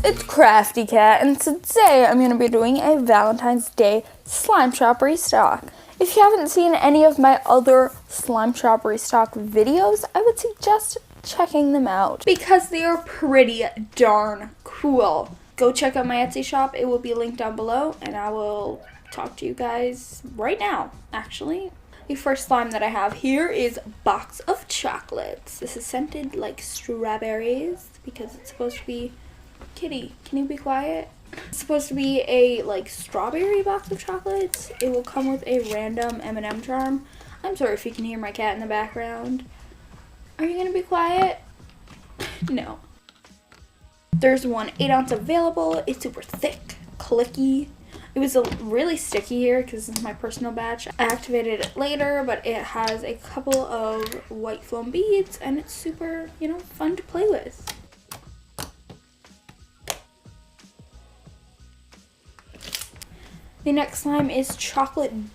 It's Crafty Cat, and today I'm going to be doing a Valentine's Day Slime Shop restock. If you haven't seen any of my other Slime Shop restock videos, I would suggest checking them out because they are pretty darn cool. Go check out my Etsy shop. It will be linked down below, and I will talk to you guys right now, actually. The first slime that I have here is Box of Chocolates. This is scented like strawberries because it's supposed to be... Kitty, can you be quiet? It's supposed to be a like strawberry box of chocolates. It will come with a random M&M charm. I'm sorry if you can hear my cat in the background. Are you gonna be quiet? No. There's one 8-ounce available. It's super thick, clicky. It was really sticky here because this is my personal batch. I activated it later, but it has a couple of white foam beads and it's super, fun to play with. The next slime is chocolate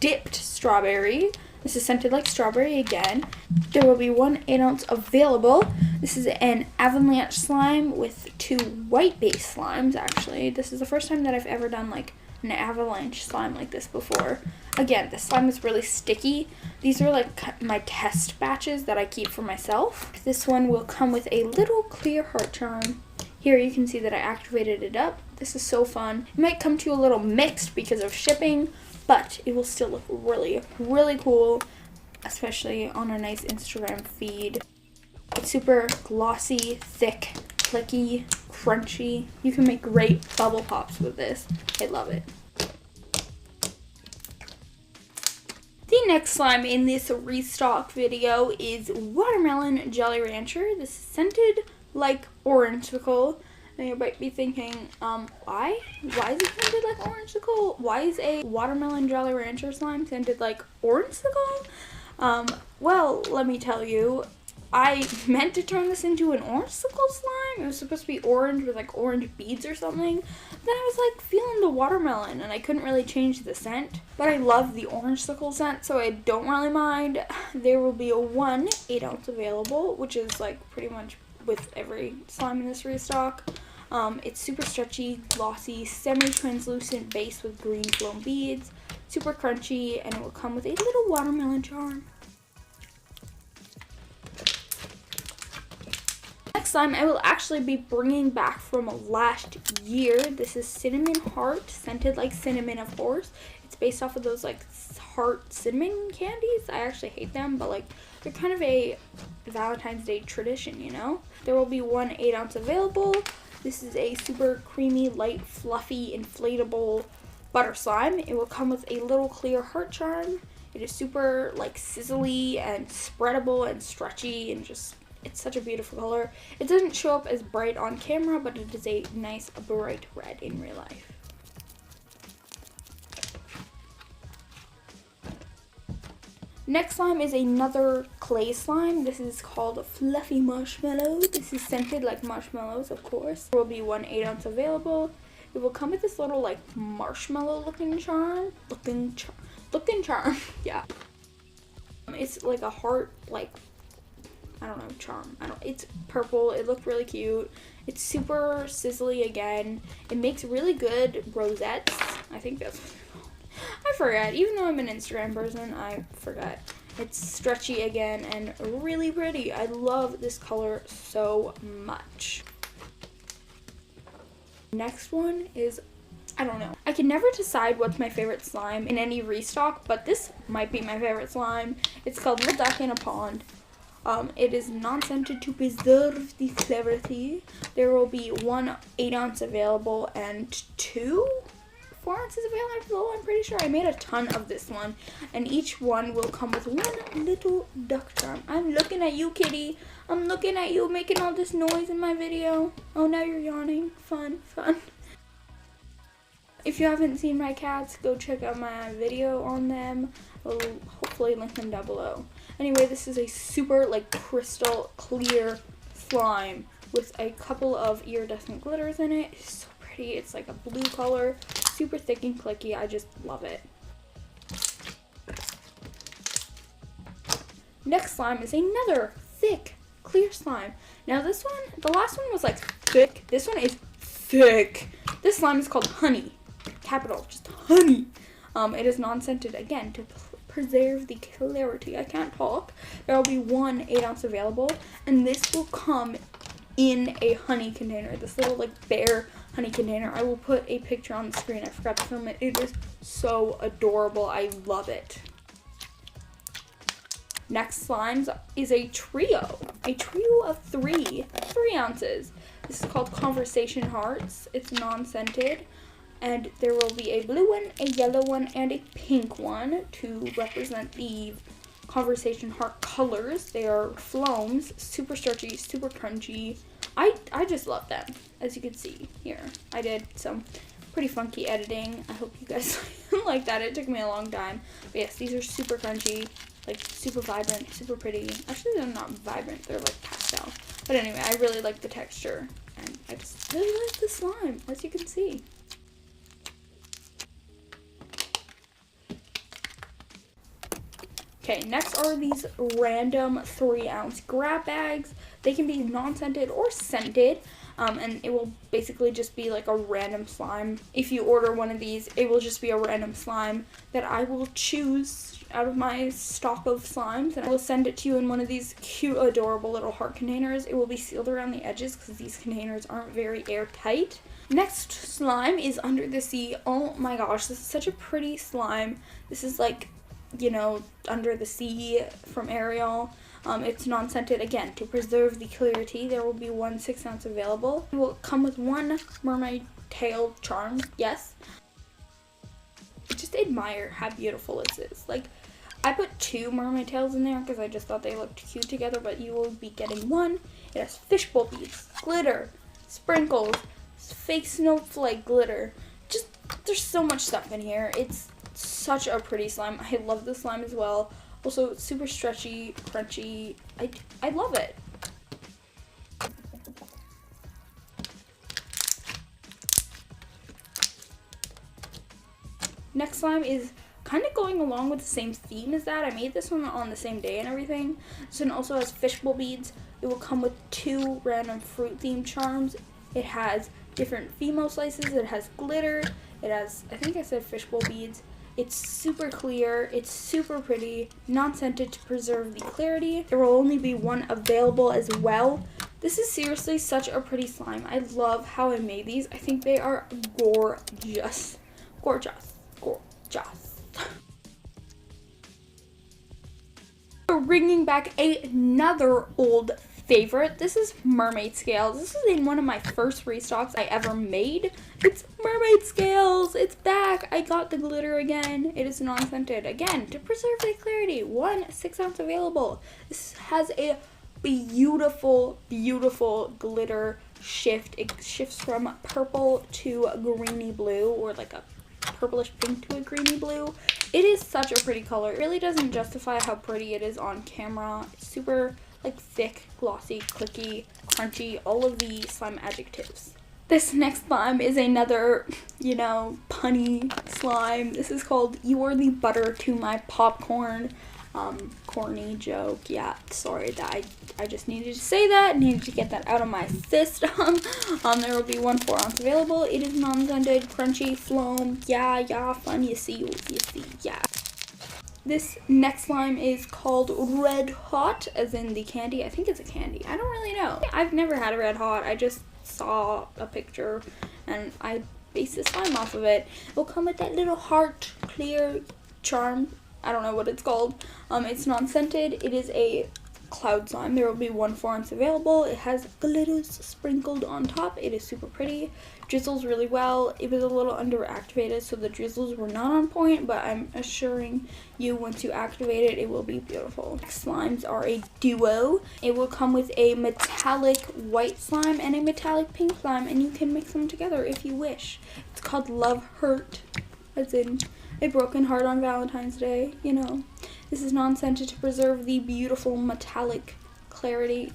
dipped strawberry. This is scented like strawberry again. There will be one 8-ounce available. This is an avalanche slime with 2 white base slimes, actually. This is the first time that I've ever done like an avalanche slime like this before. Again, this slime is really sticky. These are like my test batches that I keep for myself. This one will come with a little clear heart charm. Here you can see that I activated it up. This is so fun. It might come to you a little mixed because of shipping, but it will still look really, really cool, especially on a nice Instagram feed. It's super glossy, thick, clicky, crunchy. You can make great bubble pops with this. I love it. The next slime in this restock video is Watermelon Jolly Rancher. This is scented like Orangesicle. And you might be thinking, why? Why is it scented like Orangesicle? Why is a Watermelon Jolly Rancher slime scented like Orangesicle? Well, let me tell you, I meant to turn this into an Orangesicle slime. It was supposed to be orange with like orange beads or something. Then I was like feeling the watermelon and I couldn't really change the scent. But I love the Orangesicle scent, so I don't really mind. There will be a 1 8-ounce available, which is like pretty much with every slime in this restock. It's super stretchy, glossy, semi-translucent base with green foam beads, super crunchy, and it will come with a little watermelon charm. Next slime I will actually be bringing back from last year. This is Cinnamon Heart, scented like cinnamon, of course. It's based off of those like heart cinnamon candies. I actually hate them, but like they're kind of a Valentine's Day tradition, There will be 1 8-ounce available. This is a super creamy, light, fluffy, inflatable butter slime. It will come with a little clear heart charm. It is super like sizzly and spreadable and stretchy and just, it's such a beautiful color. It doesn't show up as bright on camera, but it is a nice bright red in real life. Next slime is another clay slime. This is called Fluffy Marshmallow. This is scented like marshmallows, of course. There will be 1 8-ounce available. It will come with this little like marshmallow looking charm. Looking charm, yeah. It's like a heart, like, I don't know, charm. It's purple. It looked really cute. It's super sizzly again. It makes really good rosettes. I think that's what they're called. I forgot. Even though I'm an Instagram person, I forgot. It's stretchy again and really pretty. I love this color so much. Next one is, I don't know. I can never decide what's my favorite slime in any restock, but this might be my favorite slime. It's called Little Duck in a Pond. It is non-scented to preserve the clarity. There will be 1 8-ounce available and 2 4 ounces available, I'm pretty sure. I made a ton of this one, and each one will come with one little duck charm. I'm looking at you, kitty. I'm looking at you making all this noise in my video. Oh, now you're yawning. Fun. If you haven't seen my cats, go check out my video on them. I'll hopefully link them down below. Anyway, this is a super like crystal clear slime with a couple of iridescent glitters in it. It's so pretty. It's like a blue color, super thick and clicky. I just love it. Next slime is another thick, clear slime. Now this one, the last one was like thick. This one is thick. This slime is called Honey. Capital, just honey. It is non-scented, again, to preserve the clarity. I can't talk. There will be one 8 ounce available, and this will come in a honey container, this little like bare honey container. I will put a picture on the screen. I forgot to film it. It is so adorable. I love it. Next slimes is a trio of 3 ounces. This is called Conversation Hearts. It's non-scented, and there will be a blue one, a yellow one, and a pink one to represent the Conversation Heart colors. They are floams, super stretchy, super crunchy. I just love them, as you can see here. I did some pretty funky editing. I hope you guys like that. It took me a long time. But yes, these are super crunchy, like super vibrant, super pretty. Actually, they're not vibrant. They're like pastel. But anyway, I really like the texture, and I just really like the slime, as you can see. Okay, next are these random 3 ounce grab bags. They can be non-scented or scented, and it will basically just be like a random slime. If you order one of these, it will just be a random slime that I will choose out of my stock of slimes, and I will send it to you in one of these cute, adorable little heart containers. It will be sealed around the edges because these containers aren't very airtight. Next slime is Under the Sea. Oh my gosh, this is such a pretty slime. This is like, you know, Under the Sea from Ariel. It's non-scented, again, to preserve the clarity. There will be one 6 ounce available. It will come with one mermaid tail charm, yes. Just admire how beautiful this is. Like, I put 2 mermaid tails in there because I just thought they looked cute together, but you will be getting one. It has fishbowl beads, glitter, sprinkles, fake snowflake glitter. Just, there's so much stuff in here. It's such a pretty slime. I love this slime as well. Also, it's super stretchy, crunchy. I love it. Next slime is kind of going along with the same theme as that. I made this one on the same day and everything. This one also has fishbowl beads. It will come with 2 random fruit themed charms. It has different female slices. It has glitter. It has, I think I said fishbowl beads. It's super clear, it's super pretty, non-scented to preserve the clarity. There will only be one available as well. This is seriously such a pretty slime. I love how I made these. I think they are gorgeous. Gorgeous. Gorgeous. Bringing back another old favorite. This is mermaid scales. This is in one of my first restocks I ever made. It's mermaid scales. It's back. I got the glitter again. It is non-scented, again, to preserve the clarity. One 6 ounce available. This has a beautiful, beautiful glitter shift. It shifts from purple to greeny blue, or like a purplish pink to a greeny blue. It is such a pretty color. It really doesn't justify how pretty it is on camera. It's super like thick, glossy, clicky, crunchy, all of the slime adjectives. This next slime is another, you know, punny slime. This is called You Are the Butter to My Popcorn. Corny joke. Yeah, sorry that I just needed to say that. Needed to get that out of my system. There will be one 4 ounce available. It is non-scented, crunchy, floam. Yeah, fun. You see, yeah. This next slime is called Red Hot, as in the candy. I think it's a candy. I don't really know. I've never had a Red Hot. I just saw a picture and I based the slime off of it. It will come with that little heart clear charm. I don't know what it's called. It's non-scented. It is a cloud slime. There will be 1 ounce available. It has glitters sprinkled on top. It is super pretty. Drizzles really well. It was a little underactivated, so the drizzles were not on point, but I'm assuring you once you activate it, it will be beautiful. Slimes are a duo. It will come with a metallic white slime and a metallic pink slime, and you can mix them together if you wish. It's called Love Hurt, as in a broken heart on Valentine's Day, you know. This is non-scented to preserve the beautiful metallic clarity.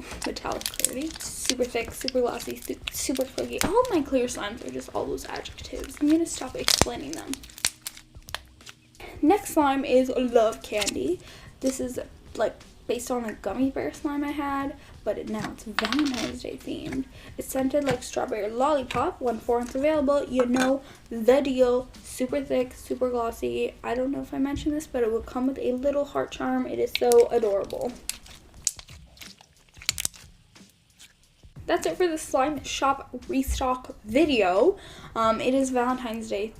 Super thick, super glossy, super flaky. All of my clear slimes are just all those adjectives. I'm gonna stop explaining them. Next slime is Love Candy. This is like based on a gummy bear slime I had, but now it's Valentine's Day themed. It's scented like strawberry lollipop. 1 ounce available. You know the deal. Super thick, super glossy. I don't know if I mentioned this, but it will come with a little heart charm. It is so adorable. That's it for the slime shop restock video. It was Valentine's Day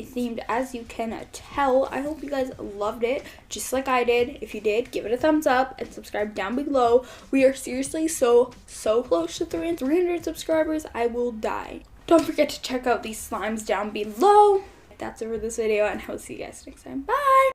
themed, as you can tell. I hope you guys loved it just like I did. If you did, give it a thumbs up and subscribe down below. We are seriously so close to 300 subscribers. I will die. Don't forget to check out these slimes down below. That's it for this video, and I will see you guys next time. Bye.